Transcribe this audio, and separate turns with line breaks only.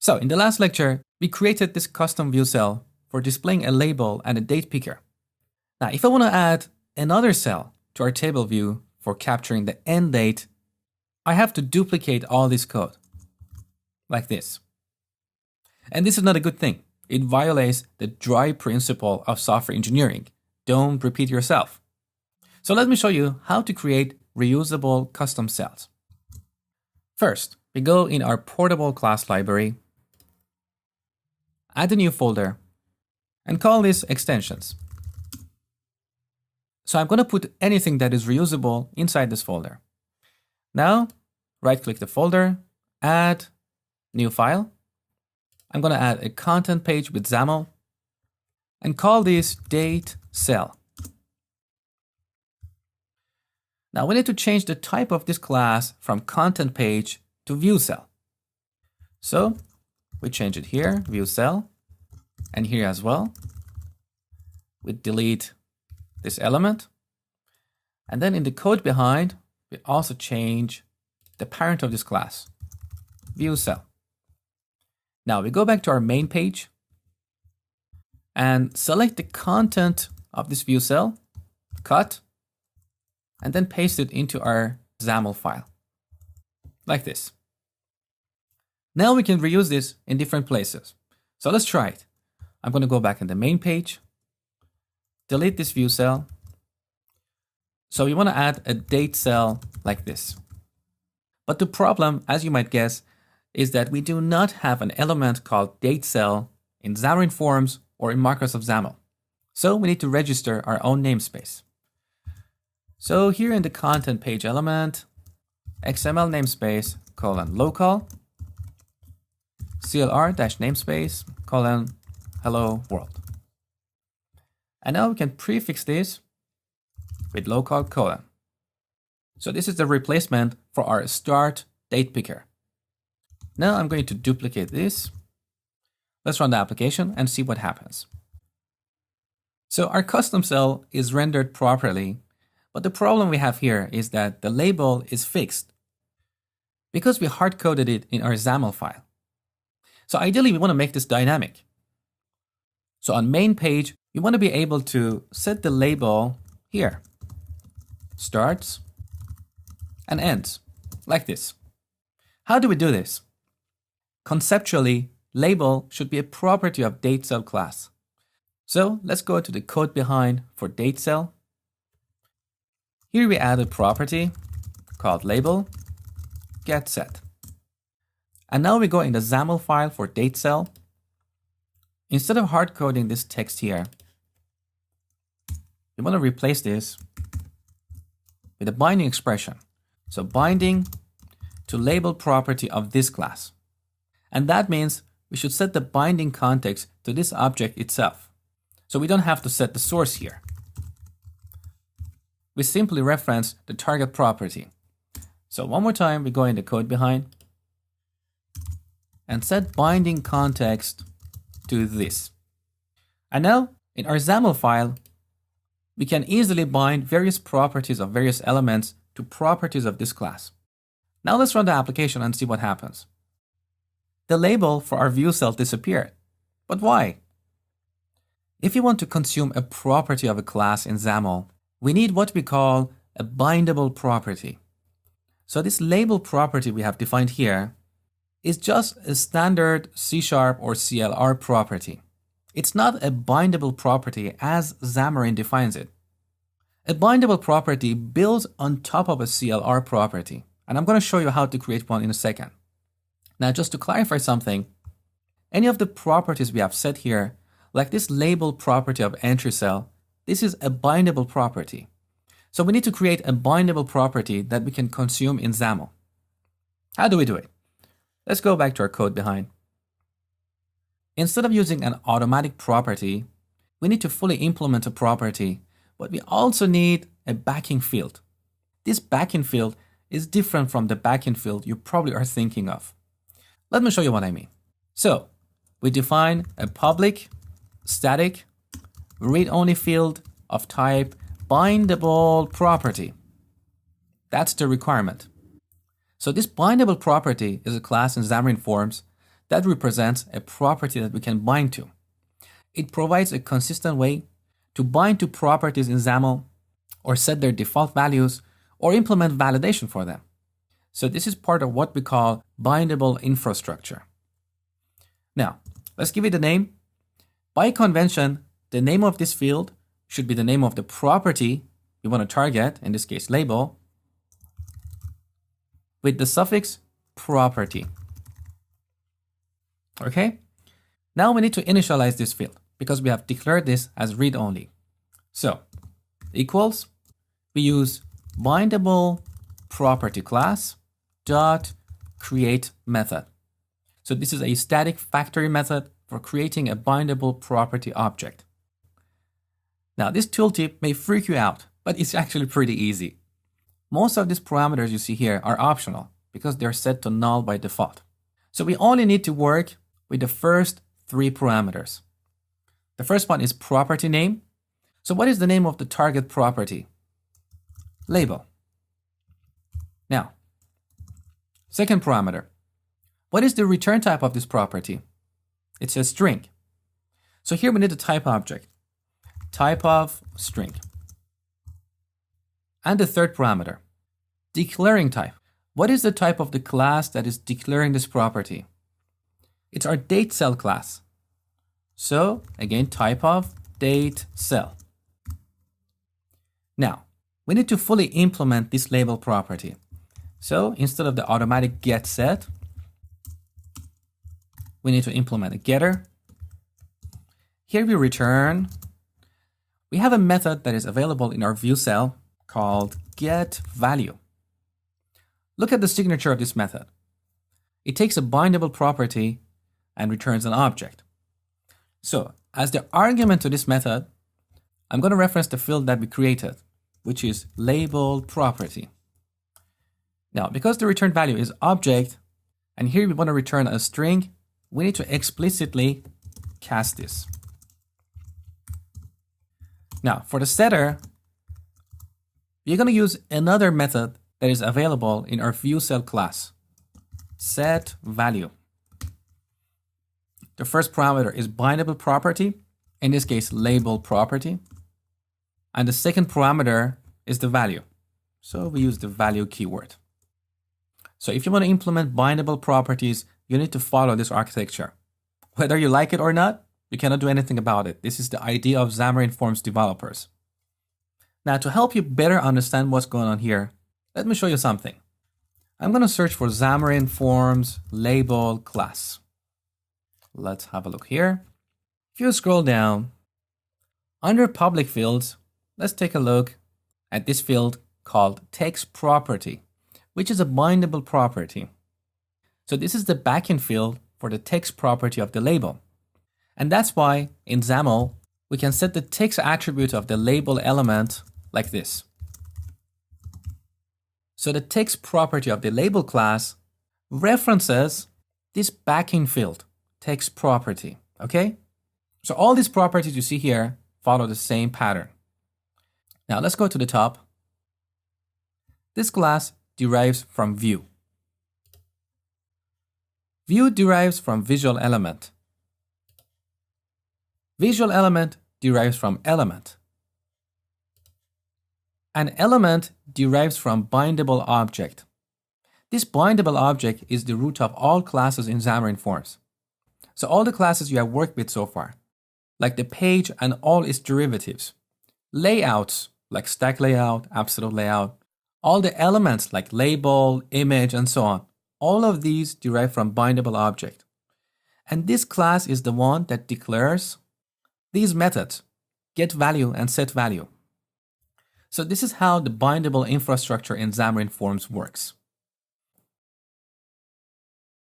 So in the last lecture, we created this custom view cell for displaying a label and a date picker. Now, if I want to add another cell to our table view for capturing the end date, I have to duplicate all this code like this. And this is not a good thing. It violates the dry principle of software engineering. Don't repeat yourself. So let me show you how to create reusable custom cells. First, we go in our portable class library, add a new folder, and call this extensions. So I'm going to put anything that is reusable inside this folder. Now, right-click the folder, add new file. I'm going to add a content page with XAML and call this date cell. Now we need to change the type of this class from content page to view cell. So we change it here, view cell, and here as well. We delete this element. And then in the code behind, we also change the parent of this class, view cell. Now we go back to our main page and select the content of this view cell, cut, and then paste it into our XAML file, like this. Now we can reuse this in different places. So let's try it. I'm going to go back in the main page, delete this view cell. So we want to add a date cell like this. But the problem, as you might guess, is that we do not have an element called date cell in Xamarin Forms or in Microsoft XAML. So we need to register our own namespace. So here in the content page element, XML namespace :local CLR-namespace hello world. And now we can prefix this with local : So this is the replacement for our start date picker. Now I'm going to duplicate this. Let's run the application and see what happens. So our custom cell is rendered properly, but the problem we have here is that the label is fixed because we hard-coded it in our XAML file. So ideally, we want to make this dynamic. So on main page, we want to be able to set the label here, starts and ends, like this. How do we do this? Conceptually, label should be a property of date cell class. So let's go to the code behind for date cell. Here we add a property called label get set. And now we go in the XAML file for date cell. Instead of hard coding this text here, we want to replace this with a binding expression. So binding to label property of this class. And that means we should set the binding context to this object itself. So we don't have to set the source here. We simply reference the target property. So one more time, we go in the code behind and set binding context to this. And now in our XAML file, we can easily bind various properties of various elements to properties of this class. Now let's run the application and see what happens. The label for our view cell disappeared. But why? If you want to consume a property of a class in XAML, we need what we call a bindable property. So this label property we have defined here is just a standard C# or CLR property. It's not a bindable property as Xamarin defines it. A bindable property builds on top of a CLR property. And I'm going to show you how to create one in a second. Now, just to clarify something, any of the properties we have set here, like this label property of entry cell, this is a bindable property. So we need to create a bindable property that we can consume in XAML. How do we do it? Let's go back to our code behind. Instead of using an automatic property, we need to fully implement a property, but we also need a backing field. This backing field is different from the backing field you probably are thinking of. Let me show you what I mean. So we define a public, static, read-only field of type bindable property. That's the requirement. So this bindable property is a class in Xamarin Forms that represents a property that we can bind to. It provides a consistent way to bind to properties in XAML or set their default values or implement validation for them. So this is part of what we call bindable infrastructure. Now, let's give it a name. By convention, the name of this field should be the name of the property you want to target, in this case label, with the suffix property. Okay? Now we need to initialize this field because we have declared this as read-only. So, equals, we use bindable property class dot create method. So this is a static factory method for creating a bindable property object. Now this tooltip may freak you out, but it's actually pretty easy. Most of these parameters you see here are optional because they're set to null by default. So we only need to work with the first 3 parameters. The first one is property name. So what is the name of the target property? Label. Now, second parameter. What is the return type of this property? It's a string. So here we need a type object. Type of string. And the third parameter, declaring type. What is the type of the class that is declaring this property? It's our date cell class. So again, type of date cell. Now, we need to fully implement this label property. So instead of the automatic get set, we need to implement a getter. Here we return. We have a method that is available in our view cell called getValue. Look at the signature of this method. It takes a bindable property and returns an object. So as the argument to this method, I'm going to reference the field that we created, which is label property. Now, because the return value is object, and here we want to return a string, we need to explicitly cast this. Now, for the setter, we're going to use another method that is available in our view cell class, setValue. The first parameter is bindable property, in this case label property, and the second parameter is the value. So we use the value keyword. So if you want to implement bindable properties, you need to follow this architecture. Whether you like it or not, you cannot do anything about it. This is the idea of Xamarin Forms developers. Now, to help you better understand what's going on here, let me show you something. I'm going to search for Xamarin Forms label class. Let's have a look here. If you scroll down, under public fields, let's take a look at this field called text property, which is a bindable property. So this is the backend field for the text property of the label. And that's why in XAML, we can set the text attribute of the label element like this. So the text property of the label class references this backend field, text property, okay? So all these properties you see here follow the same pattern. Now let's go to the top. This class derives from view. View derives from visual element. Visual element derives from element. An element derives from bindable object. This bindable object is the root of all classes in Xamarin Forms. So all the classes you have worked with so far, like the page and all its derivatives, layouts like stack layout, absolute layout, all the elements like label, image, and so on, all of these derive from bindable object. And this class is the one that declares these methods, getValue and setValue. So this is how the bindable infrastructure in Xamarin Forms works.